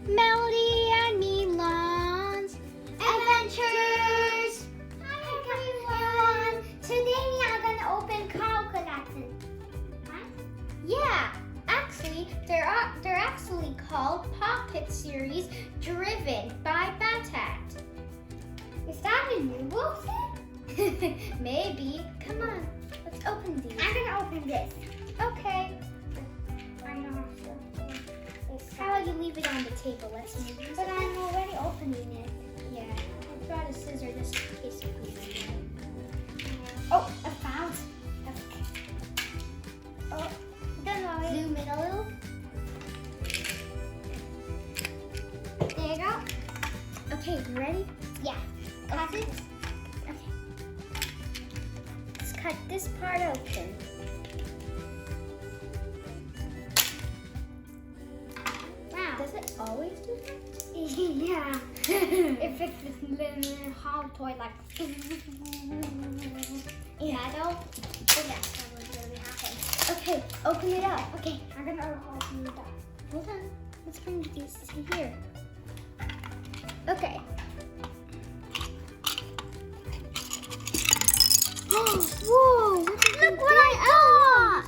Melody and Milan's Adventures. Hi everyone. Today we are gonna open Carl collection. Yeah, actually, they're actually called Pocket Series, driven by Batat. Is that a new box? Maybe. Come on, let's open these. I'm gonna open this. Okay. I'm not sure. How about you leave it on the table? Let's move this. But I'm already opening it. Yeah, I brought a scissor just in case you need it. Oh, I found. Okay. Oh, don't worry. Zoom in a little. There you go. Okay, you ready? Yeah. Cut it. Okay. Let's cut this part open. Wow. Does it always do that? Yeah. If it's this little hard toy like. Yeah, I don't. Oh yeah, that would really happen. Okay, open it up. Okay, I'm gonna open it up. Hold on. Let's bring these to here. Okay. Whoa! Look what I got!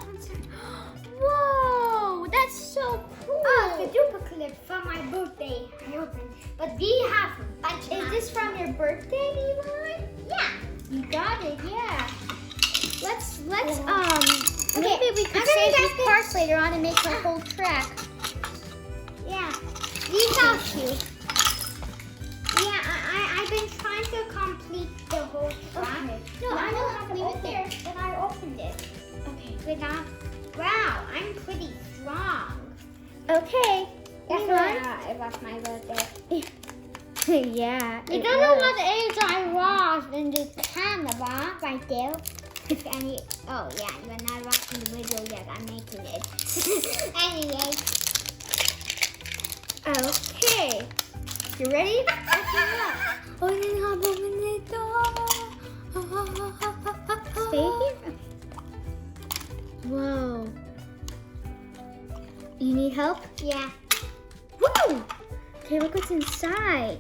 Whoa! That's so cool. Oh, it's a duplicate from my birthday. I opened, but we have a bunch. Is this from your birthday, Eli? Yeah. You got it, yeah. Let's Okay, maybe we could I'm gonna save get these this- parts later on and make a whole track. Yeah. These are cute. Yeah, I've been trying to complete the whole track. Okay. No, I know how to Leave it open there. it. Then I opened it. Okay. Without. Wow, I'm pretty strong. Okay. That's Eli? why it was my birthday. Yeah. You it don't know was. what age I was in the camera right there. Any, oh yeah, you're not watching the video yet. I'm making it. Anyway, Okay. You ready? Stay here. Whoa. You need help? yeah. Woo! Okay, look what's inside.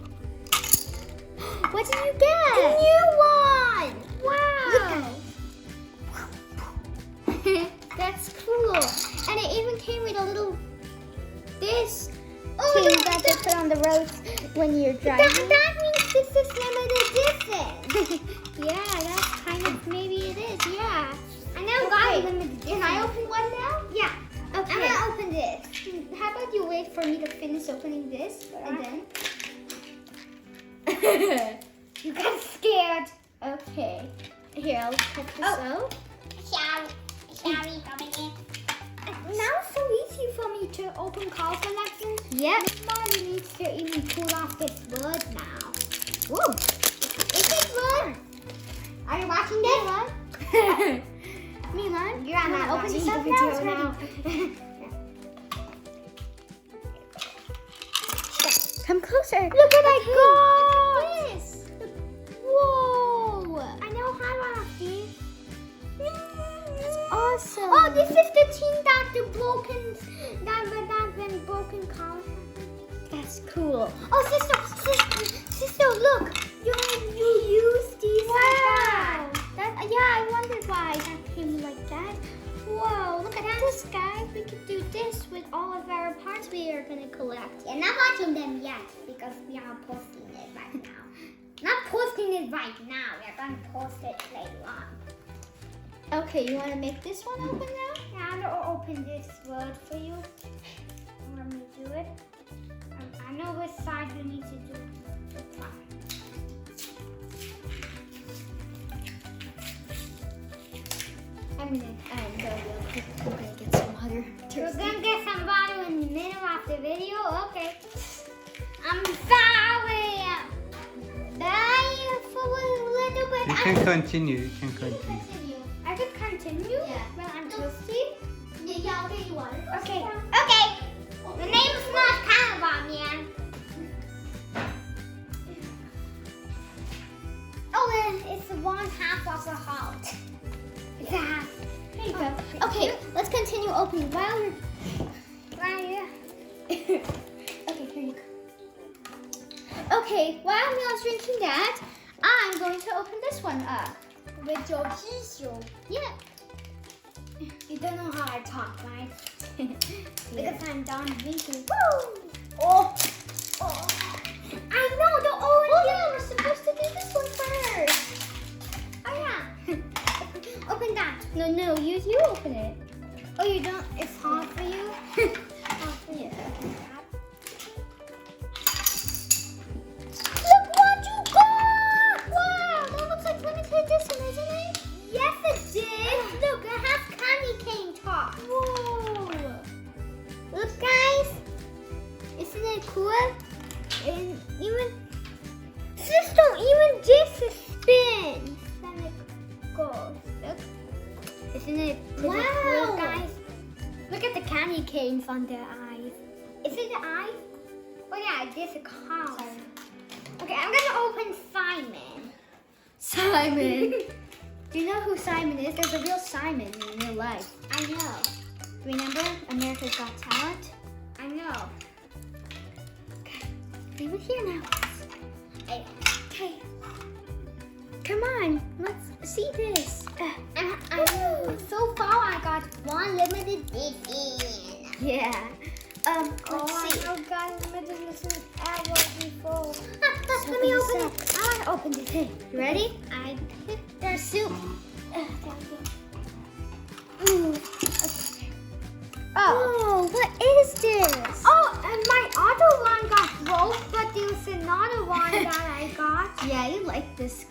What did you get? The new one. Wow. That's cool. And it even came with a little this thing that they put on the roads when you're driving. That means this is limited edition. Yeah, that's kind of maybe it is. Yeah. I never Okay. got limited edition. Can I open one now? Yeah. Okay. I'm gonna open this. How about you wait for me to finish opening this and then? You got scared. Okay. Here, I'll cut this Oh. out. Sorry, coming in. Now it's so easy for me to open call collection. Yep. Nobody needs to even pull off this word now. Woo. Is this word? Are you watching this? Milan, You're wanna not open watching this up the now? video It's ready. Come closer. Look what I got! This. Whoa. I know how to see. Awesome. Oh, this is the thing that the broken car. That's cool. Oh, sister, look! You use these like that. Yeah, I wondered why that came like that. Whoa, look at this, guys. We could do this with all of our parts we are going to collect. Yeah, not watching them yet because we are posting it right now. Not posting it right now. We're going to post it later on. Okay, you want to make this one open now? Yeah, I'm gonna open this word for you. Let me do it. I know which side you need to do. I'm gonna get some water. We're gonna get some water in the middle of the video. Okay. I'm sorry. Bye for a little bit. You can continue. You can continue. Continue. I could continue. Yeah. Well, I'm thirsty. Yeah, I'll get you water. Okay. Okay. The name is not Cannibal Man. Oh, it's 1/2 of a heart. It's a half. There you go. Okay, let's continue opening while you're. Right here. Okay, here you go. Okay, while Mela's drinking that, I'm going to open this one up. With your tissue. Yeah. You don't know how I talk, right? Yeah. Because I'm done drinking. Woo! Oh! Oh! I know the orange. Oh yeah, we're supposed to do this one first. Oh yeah. Open that. No, you open it. Oh, you don't. It's hard for you. Yeah. Look what you got! Wow, that looks like limited edition, isn't it? Yes, it did. Look, it has candy cane top. Whoa. Look, guys. Isn't it cool? And even sister, even this spins. And it goes. Look. Isn't it pretty Wow. cool, guys? Look at the candy canes on their eyes. Is it the eyes? Oh yeah, this is count. Okay, I'm gonna open Simon. Simon. Do you know who Simon is? There's a real Simon in real life. I know. Remember America's Got Talent? I know. Leave it here now. Hey. Okay. Come on, let's see this. So far, I got one limited edition. Yeah. Oh, Let's see. I got limited edition ever before. Let me open it. I want to open this. Hey, you ready? There's soup. Ooh. Oh, what is this? Oh, and my other one got broke, but there was another one that I got. Yeah, you like this.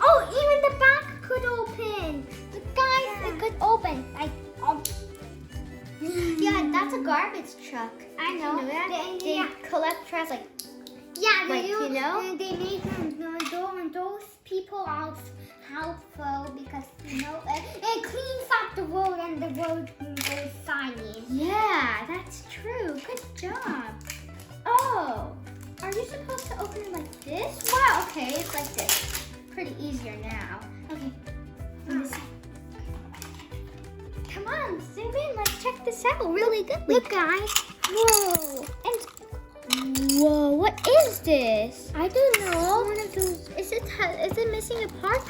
Oh, even the back could open. Look, guys, it could open. Yeah, that's a garbage truck. I know. You know that? They Yeah. collect trash like. Yeah, they Like, do. you know? And they make them those people are helpful because it cleans up the road and the road goes shiny. Yeah, that's true. Good job. Oh, are you supposed to open it like this? Wow, okay, it's like this. Pretty easier now. Okay. Let me see. Come on, zoom in. Let's check this out really good. Look, guys. Whoa. And whoa, what is this? I don't know. One of those. Is it missing a part?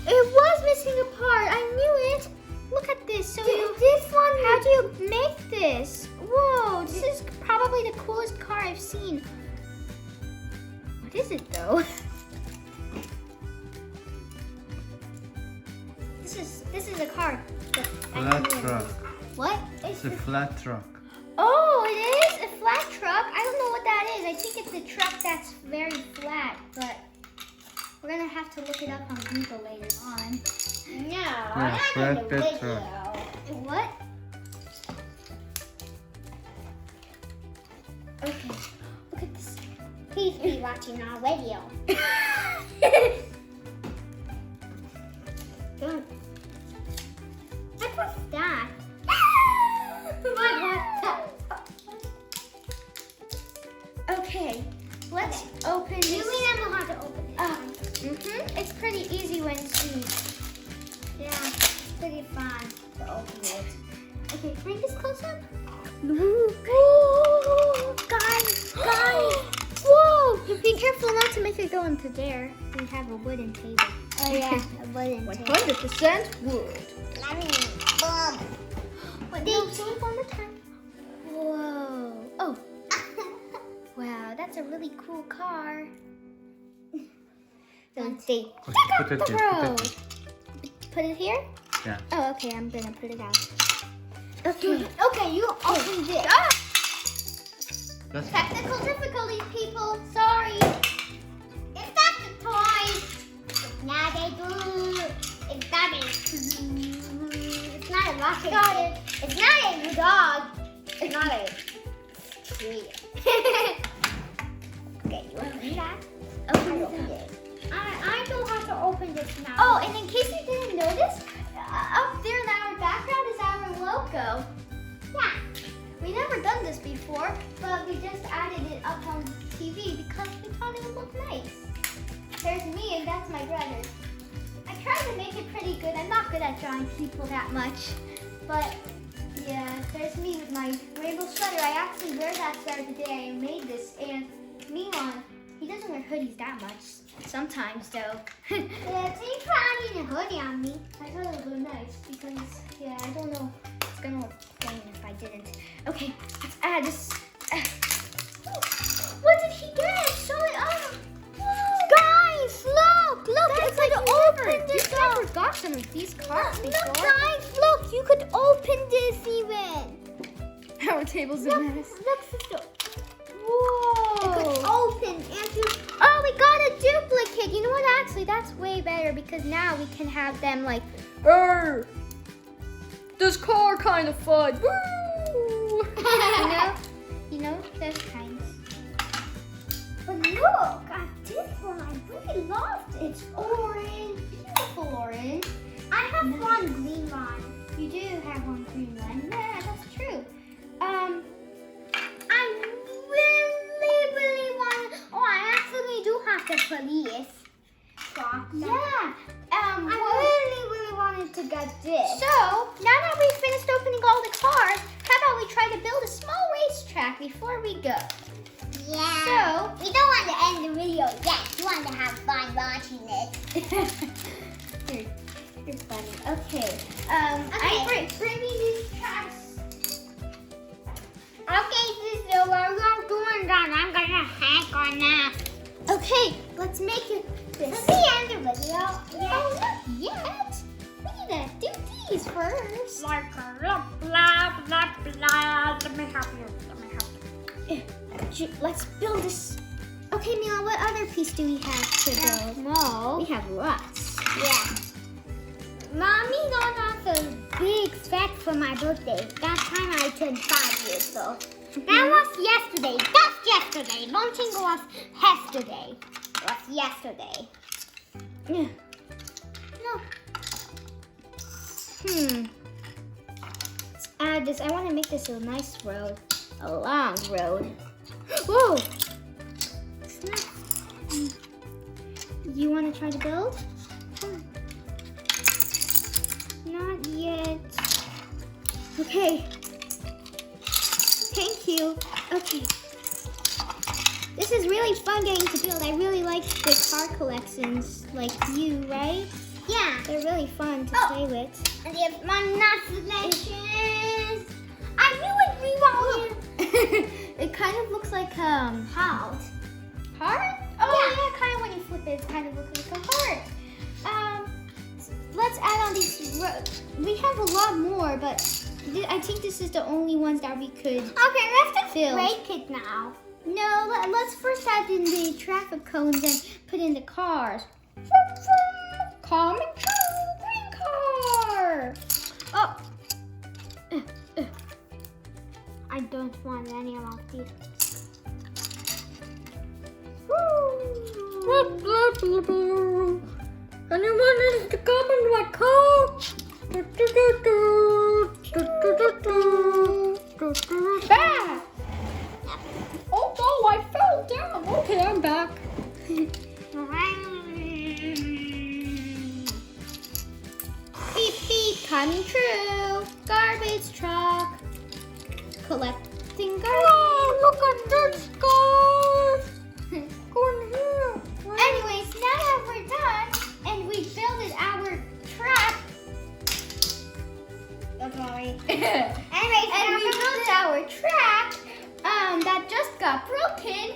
It was missing a part. I knew it. Look at this. So This one. how do you make this? Whoa, this is probably the coolest car I've seen. What is it though? This is a car. Flat truck. What? It's a flat truck. Oh, it is a flat truck. I don't know what that is. I think it's a truck that's very flat, but we're gonna have to look it up on Google later on. No, Yeah, not in the flatbed video. truck. What? Okay, look at this. Please be watching our video. Don't. What's that? Okay, let's open You this. remember how to open it? It's pretty easy when you see. Yeah, it's pretty fun to open it. Okay, bring this close up. Whoa, guys. Whoa! Be careful not to make it go into there. We have a wooden table. Oh yeah, a wooden table. 100% wood. Boom. What? No, say it one more time. Whoa! Oh, wow! That's a really cool car. Don't say. Put it here. Put it here. Put it here? Yeah. Oh, okay. I'm gonna put it out. Okay, you open this. That's Technical difficulties, people. Sorry. Is that the toy? Yeah, they do. It's got it. It's not a rocket. Got it. It's not a dog. It's not a tree. Okay, you open that? Open I it opened up. it. I know how to open this now. Oh, and in case you didn't notice, up there in our background is our logo. yeah. We never done this before, but we just added it up on TV because we thought it would look nice. There's me and that's my brother. I tried to make it pretty good. I'm not good at drawing people that much, but yeah, there's me with my rainbow sweater. I actually wear that sweater today. I made this, and Milan, he doesn't wear hoodies that much. Sometimes though. Yeah, thanks for adding a hoodie on me. I thought it would look nice because, yeah, I don't know. It's gonna look plain if I didn't. Okay, let's add this. What did he get? Show it up. Guys, look! It's like open this up. I forgot some of these cards before. Look, guys, look, you could open this even. Our table's a mess. Look, sister. Whoa! It could open and you. Oh, we got a duplicate. You know what? Actually, that's way better because now we can have them like, this car kind of fun. Woo! you know, those kinds. But look at this one. I really loved it. It's orange. Beautiful orange. I have one green one. You do have one green one. Yeah, that's true. I really want. Oh, I actually do have the police. Yeah. I really wanted to get this. So, now that we've finished opening all the cars, how about we try to build a small racetrack before we go? Yeah. So, we don't want to end the video yet. We want to have fun watching it. You're funny. Okay. Okay. Bring me these tracks. Okay, sister, we're not doing that. I'm gonna hack on that. Okay, let's make it this. Does he end the video? Oh, not yet. We need to do these first. Like blah blah blah blah. Let me help you. Let's build this. Okay, Mila, what other piece do we have to build? No. We have lots. Yeah. Mommy got us a big sack for my birthday. That time I turned 5 years old. That was yesterday. That's yesterday. Don't think it was yesterday. It was yesterday. Yeah. No. Let's add this. I want to make this a nice road. A long road. Whoa! It's not. You want to try to build? Not yet. Okay. Thank you. Okay. This is really fun getting to build. I really like the car collections, like you, right? Yeah. They're really fun to play with. And there's my selections. I knew we wanted. It kind of looks like Heart. heart? Oh yeah, kind of when you flip it, it kind of looks like a heart. Let's add on these. We have a lot more, but I think this is the only ones that we could. Okay, let's just Filled. break it now. No, let's first add in the traffic cones and put in the cars. Coming through, green car. Oh. I don't want any of these. Anyone needs to come in my car? Back! Oh no, I fell down. Okay, I'm back. Beep beep, coming true. Garbage truck. Collecting garbage. Oh, look at this, guys. Go in here. Anyways, now that we're done and we built our track. Okay. Anyways, and we built our track that just got broken.